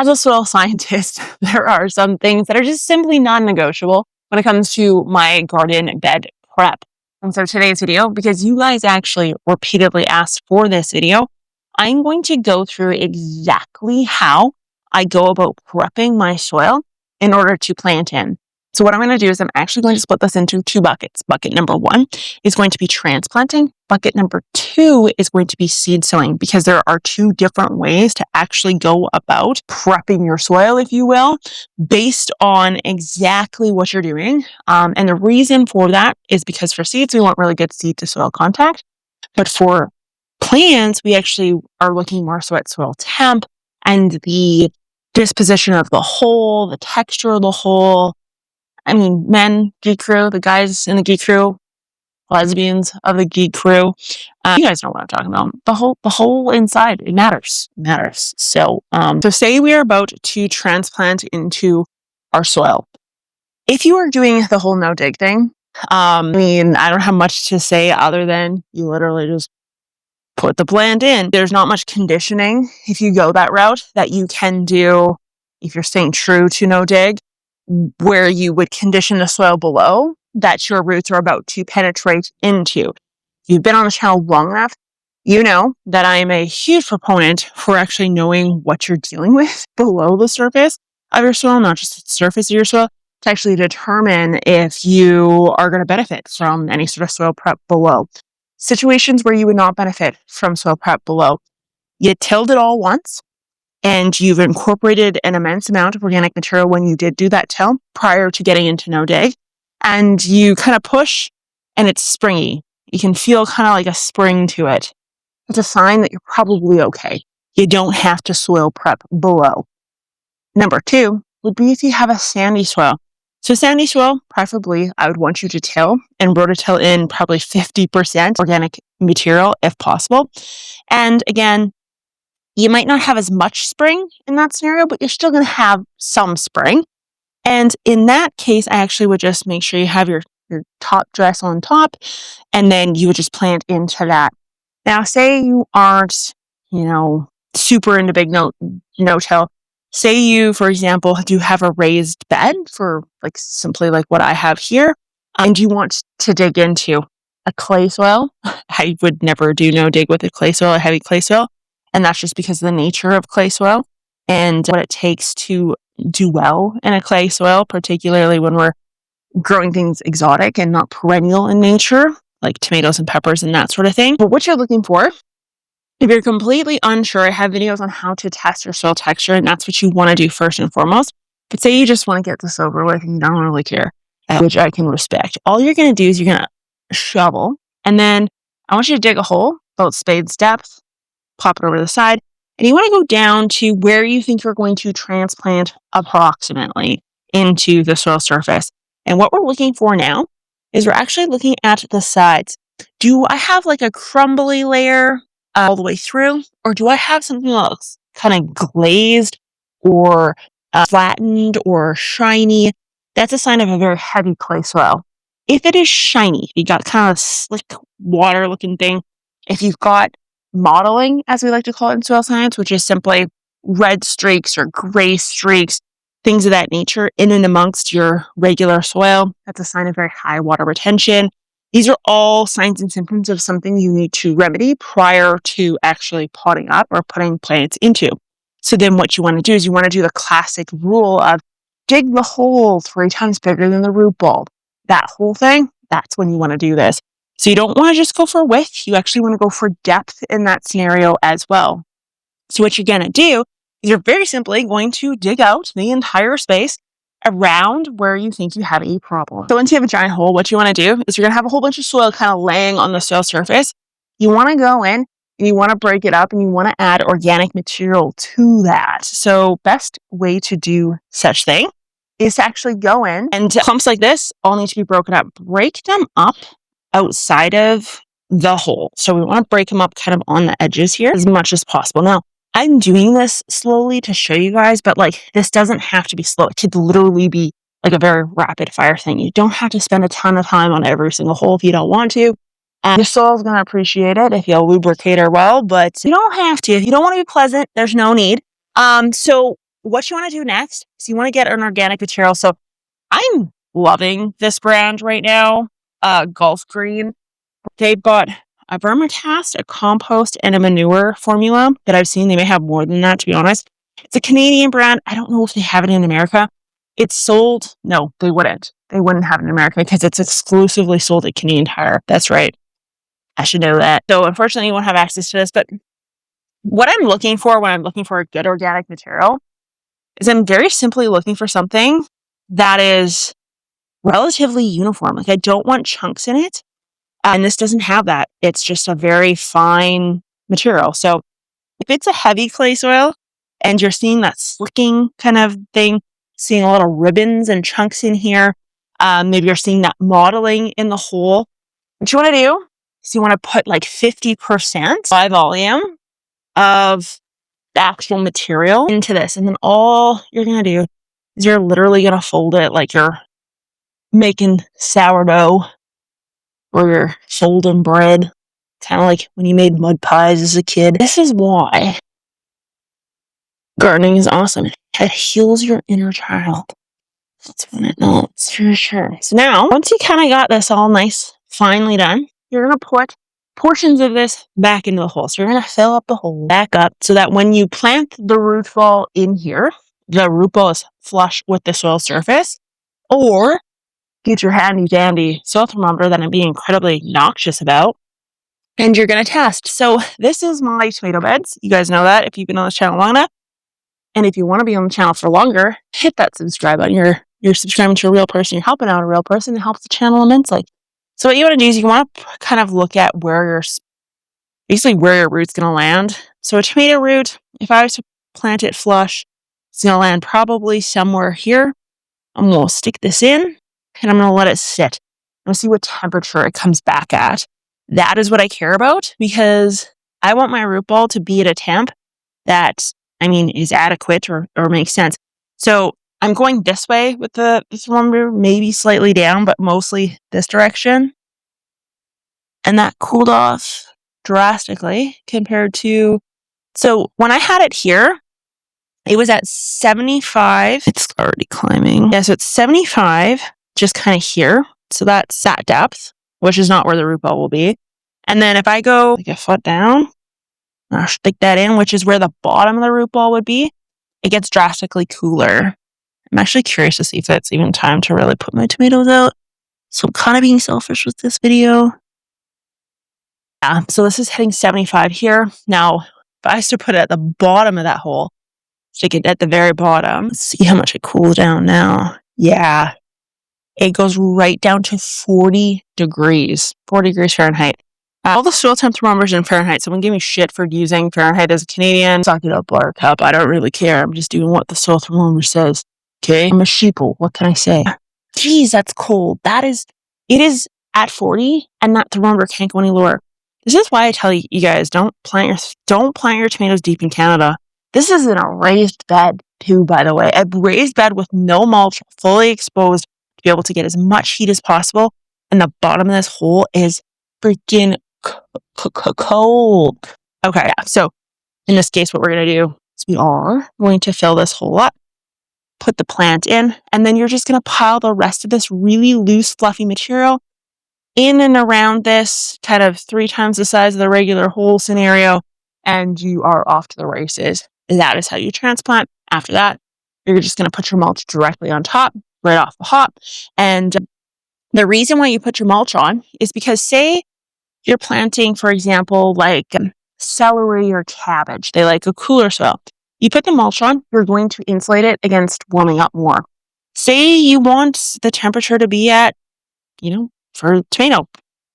As a soil scientist, there are some things that are just simply non-negotiable when it comes to my garden bed prep. And so today's video, because you guys actually repeatedly asked for this video, I'm going to go through exactly how I go about prepping my soil in order to plant in. So what I'm going to do is I'm actually going to split this into two buckets. Bucket number one is going to be transplanting. Bucket number two is going to be seed sowing, because there are two different ways to actually go about prepping your soil, if you will, based on exactly what you're doing. And the reason for that is because for seeds, we want really good seed to soil contact. But for plants, we actually are looking more so at soil temp and the disposition of the hole, the texture of the hole. I mean, men, geek crew, the guys in the geek crew, lesbians of the geek crew. You guys know what I'm talking about. The whole inside, it matters. So say we are about to transplant into our soil. If you are doing the whole no dig thing, I don't have much to say other than you literally just put the plant in. There's not much conditioning if you go that route that you can do if you're staying true to no dig, where you would condition the soil below that your roots are about to penetrate into. If you've been on the channel long enough, you know that I am a huge proponent for actually knowing what you're dealing with below the surface of your soil, not just the surface of your soil, to actually determine if you are going to benefit from any sort of soil prep below. Situations where you would not benefit from soil prep below. You tilled it all once, and you've incorporated an immense amount of organic material when you did do that till prior to getting into no dig, and you kind of push and it's springy. You can feel kind of like a spring to it. It's a sign that you're probably okay. You don't have to soil prep below. Number two would be if you have a sandy soil. So sandy soil, preferably, I would want you to till and rototill in probably 50% organic material if possible. And again, you might not have as much spring in that scenario, but you're still going to have some spring. And in that case, I actually would just make sure you have your top dress on top, and then you would just plant into that. Now, say you aren't, super into big no-till. Say you, for example, do have a raised bed for simply like what I have here, and you want to dig into a clay soil. I would never do no dig with a clay soil, a heavy clay soil. And that's just because of the nature of clay soil and what it takes to do well in a clay soil, particularly when we're growing things exotic and not perennial in nature, like tomatoes and peppers and that sort of thing. But what you're looking for, if you're completely unsure, I have videos on how to test your soil texture, and that's what you want to do first and foremost. But say you just want to get this over with and you don't really care, which I can respect. All you're going to do is you're going to shovel, and then I want you to dig a hole about spade's depth, pop it over the side, and you want to go down to where you think you're going to transplant approximately into the soil surface. And what we're looking for now is we're actually looking at the sides. Do I have like a crumbly layer all the way through, or do I have something else kind of glazed or flattened or shiny? That's a sign of a very heavy clay soil. If it is shiny, if you got kind of a slick water looking thing, if you've got mottling, as we like to call it in soil science, which is simply red streaks or gray streaks, things of that nature in and amongst your regular soil, that's a sign of very high water retention. These are all signs and symptoms of something you need to remedy prior to actually potting up or putting plants into. So then what you want to do is you want to do the classic rule of dig the hole 3 times bigger than the root bulb. That whole thing, that's when you want to do this. So you don't want to just go for width. You actually want to go for depth in that scenario as well. So what you're going to do is you're very simply going to dig out the entire space around where you think you have a problem. So once you have a giant hole, what you want to do is you're going to have a whole bunch of soil kind of laying on the soil surface. You want to go in and you want to break it up and you want to add organic material to that. So best way to do such thing is to actually go in, and clumps like this all need to be broken up. Break them up outside of the hole. So we want to break them up kind of on the edges here as much as possible. Now, I'm doing this slowly to show you guys, but this doesn't have to be slow. It could literally be like a very rapid fire thing. You don't have to spend a ton of time on every single hole if you don't want to. Your soil is going to appreciate it if you lubricate her well, but you don't have to. If you don't want to be pleasant, there's no need. So what you want to do next is you want to get an organic material. So I'm loving this brand right now, Gulf Green. They've got a vermicast, a compost, and a manure formula that I've seen. They may have more than that, to be honest. It's a Canadian brand. I don't know if they have it in America. It's sold. No, they wouldn't. They wouldn't have it in America because it's exclusively sold at Canadian Tire. That's right. I should know that. So unfortunately, you won't have access to this. But what I'm looking for when I'm looking for a good organic material is I'm very simply looking for something that is relatively uniform. Like I don't want chunks in it. And this doesn't have that. It's just a very fine material. So if it's a heavy clay soil and you're seeing that slicking kind of thing, seeing a little ribbons and chunks in here, maybe you're seeing that modeling in the hole, what you want to do is you want to put like 50% by volume of the actual material into this. And then all you're going to do is you're literally going to fold it like you're making sourdough or you're folding bread. Kind of like when you made mud pies as a kid. This is why gardening is awesome. It heals your inner child. That's what it knows for sure. So now, once you kind of got this all nice, finely done, you're going to put portions of this back into the hole. So you're going to fill up the hole back up so that when you plant the root ball in here, the root ball is flush with the soil surface. Or get your handy dandy soil thermometer that I'm being incredibly noxious about, and you're going to test. So this is my tomato beds. You guys know that if you've been on this channel long enough. And if you want to be on the channel for longer, hit that subscribe button. You're subscribing to a real person. You're helping out a real person. It helps the channel immensely. So what you want to do is you want to kind of look at where your root's going to land. So a tomato root, if I was to plant it flush, it's going to land probably somewhere here. I'm going to stick this in and I'm going to let it sit. I'm going to see what temperature it comes back at. That is what I care about because I want my root ball to be at a temp that, is adequate or makes sense. So I'm going this way with the thermometer, maybe slightly down, but mostly this direction. And that cooled off drastically compared to, so when I had it here, it was at 75. It's already climbing. Yeah, so it's 75, just kind of here. So that's sat depth, which is not where the root ball will be. And then if I go like a foot down, I'll stick that in, which is where the bottom of the root ball would be, it gets drastically cooler. I'm actually curious to see if it's even time to really put my tomatoes out. So I'm kind of being selfish with this video. Yeah, so this is hitting 75 here. Now, if I was to put it at the bottom of that hole, stick it at the very bottom, let's see how much it cools down now. Yeah, it goes right down to 40 degrees Fahrenheit. All the soil temp thermometers in Fahrenheit. Someone gave me shit for using Fahrenheit as a Canadian. Suck it up, Buttercup. I don't really care. I'm just doing what the soil thermometer says. Okay? I'm a sheeple. What can I say? Geez, that's cold. It is at 40, and that thermometer can't go any lower. This is why I tell you guys, don't plant your tomatoes deep in Canada. This is in a raised bed too, by the way. A raised bed with no mulch, fully exposed to be able to get as much heat as possible. And the bottom of this hole is freaking cold. Okay, yeah. So in this case, what we're going to do is we are going to fill this hole up, put the plant in, and then you're just going to pile the rest of this really loose, fluffy material in and around this, kind of 3 times the size of the regular hole scenario, and you are off to the races. That is how you transplant. After that, you're just going to put your mulch directly on top, right off the hop. And the reason why you put your mulch on is because, say you're planting, for example, like celery or cabbage. They like a cooler soil. You put the mulch on, you're going to insulate it against warming up more. Say you want the temperature to be at, for tomato,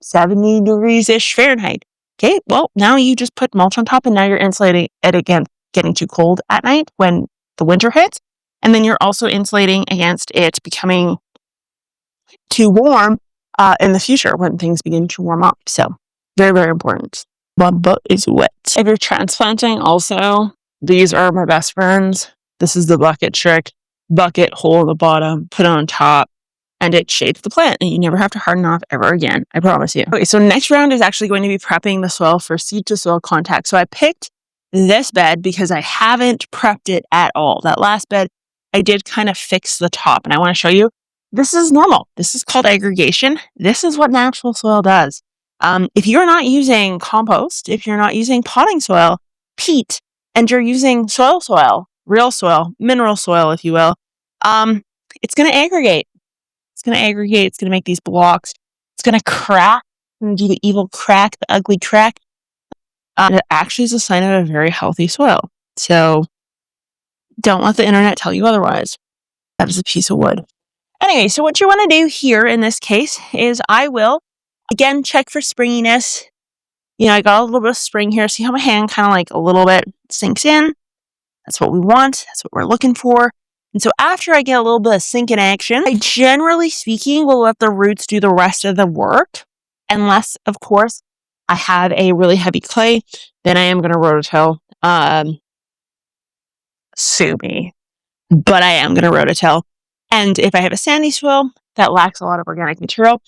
70 degrees-ish Fahrenheit. Okay, well, now you just put mulch on top and now you're insulating it against getting too cold at night when the winter hits. And then you're also insulating against it becoming too warm in the future when things begin to warm up. So very, very important. My butt is wet. If you're transplanting also, these are my best friends. This is the bucket trick. Bucket, hole in the bottom, put it on top, and it shapes the plant. And you never have to harden off ever again. I promise you. Okay, so next round is actually going to be prepping the soil for seed to soil contact. So I picked this bed because I haven't prepped it at all. That last bed, I did kind of fix the top, and I want to show you this is normal. This is called aggregation. This is what natural soil does. If you're not using compost, if you're not using potting soil, peat, and you're using soil, real soil, mineral soil, if you will, it's going to aggregate. It's going to aggregate. It's going to make these blocks. It's going to crack. It's going to do the evil crack, the ugly crack. It actually is a sign of a very healthy soil. So don't let the internet tell you otherwise. That is a piece of wood. Anyway, so what you want to do here in this case is I will, again, check for springiness. I got a little bit of spring here. See how my hand kind of like a little bit sinks in? That's what we want. That's what we're looking for. And so after I get a little bit of sink in action, I generally speaking will let the roots do the rest of the work. Unless, of course, I have a really heavy clay, then I am going to rototill. Sue me. But I am going to rototill. And if I have a sandy soil that lacks a lot of organic material,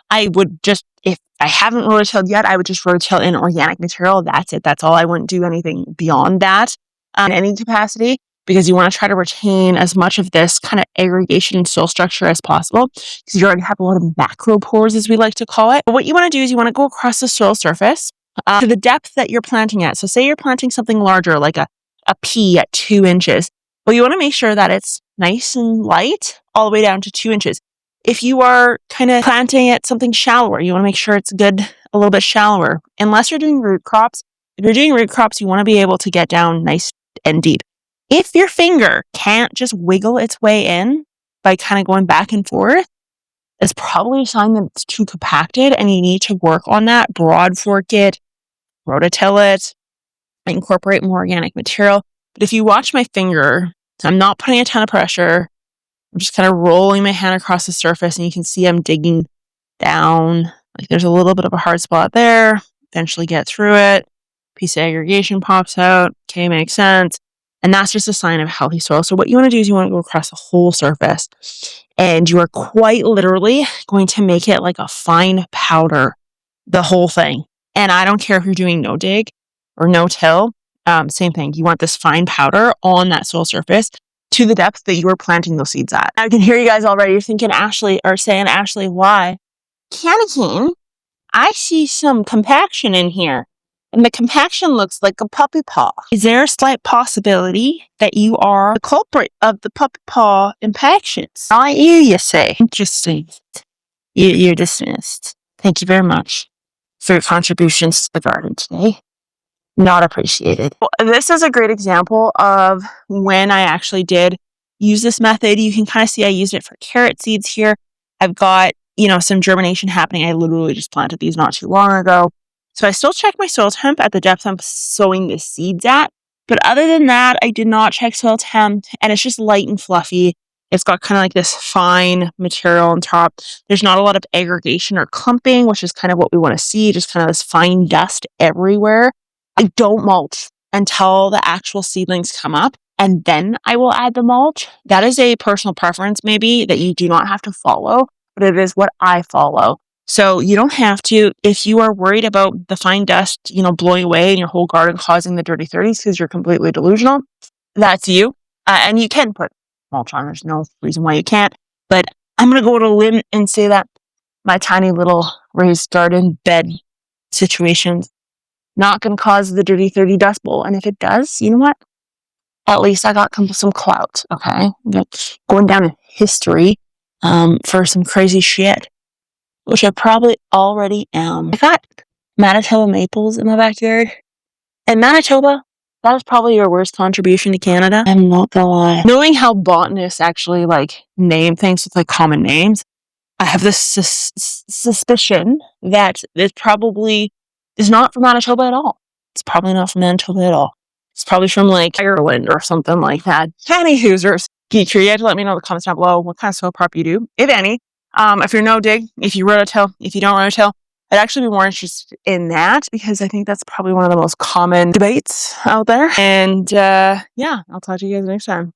I would just, if I haven't rototilled yet, I would just rototill in organic material. That's it. That's all. I wouldn't do anything beyond that in any capacity, because you want to try to retain as much of this kind of aggregation and soil structure as possible, because you already have a lot of macro pores, as we like to call it. But what you want to do is you want to go across the soil surface to the depth that you're planting at. So say you're planting something larger, like a pea at 2 inches. Well, you want to make sure that it's nice and light all the way down to 2 inches. If you are kind of planting at something shallower, you want to make sure it's good, a little bit shallower. Unless you're doing root crops. If you're doing root crops, you want to be able to get down nice and deep. If your finger can't just wiggle its way in by kind of going back and forth, it's probably a sign that it's too compacted and you need to work on that. Broad fork it, rototill it, incorporate more organic material. But if you watch my finger, I'm not putting a ton of pressure. I'm just kind of rolling my hand across the surface, and you can see I'm digging down. Like there's a little bit of a hard spot there. Eventually get through it. Piece of aggregation pops out. Okay, makes sense. And that's just a sign of healthy soil. So what you want to do is you want to go across the whole surface, and you are quite literally going to make it like a fine powder, the whole thing. And I don't care if you're doing no dig or no till. Same thing. You want this fine powder on that soil surface to the depth that you are planting those seeds at. I can hear you guys already. You're thinking, Ashley, why? Candy cane, I see some compaction in here. And the compaction looks like a puppy paw. Is there a slight possibility that you are the culprit of the puppy paw impactions? Not you say. Interesting. You're dismissed. Thank you very much for your contributions to the garden today. Not appreciated. This is a great example of when I actually did use this method. You can kind of see I used it for carrot seeds here. I've got, some germination happening. I literally just planted these not too long ago. So I still check my soil temp at the depth I'm sowing the seeds at. But other than that, I did not check soil temp, and it's just light and fluffy. It's got kind of like this fine material on top. There's not a lot of aggregation or clumping, which is kind of what we want to see, just kind of this fine dust everywhere. I don't mulch until the actual seedlings come up, and then I will add the mulch. That is a personal preference maybe that you do not have to follow, but it is what I follow. So you don't have to. If you are worried about the fine dust, blowing away in your whole garden causing the dirty 30s because you're completely delusional, that's you. And you can put mulch on. There's no reason why you can't. But I'm going to go to a limb and say that my tiny little raised garden bed situation's not going to cause the dirty 30 dust bowl. And if it does, you know what? At least I got some clout, okay? Going down in history for some crazy shit, which I probably already am. I got Manitoba maples in my backyard. And Manitoba, that is probably your worst contribution to Canada. I'm not gonna lie. Knowing how botanists actually name things with common names, I have this suspicion that it probably is not from Manitoba at all. It's probably not from Manitoba at all. It's probably from Ireland or something like that. Any Hoosers, Geekery, you have to let me know in the comments down below what kind of soil prep you do, if any. If you're no dig, if you rototill, if you don't rototill, I'd actually be more interested in that because I think that's probably one of the most common debates out there. And I'll talk to you guys next time.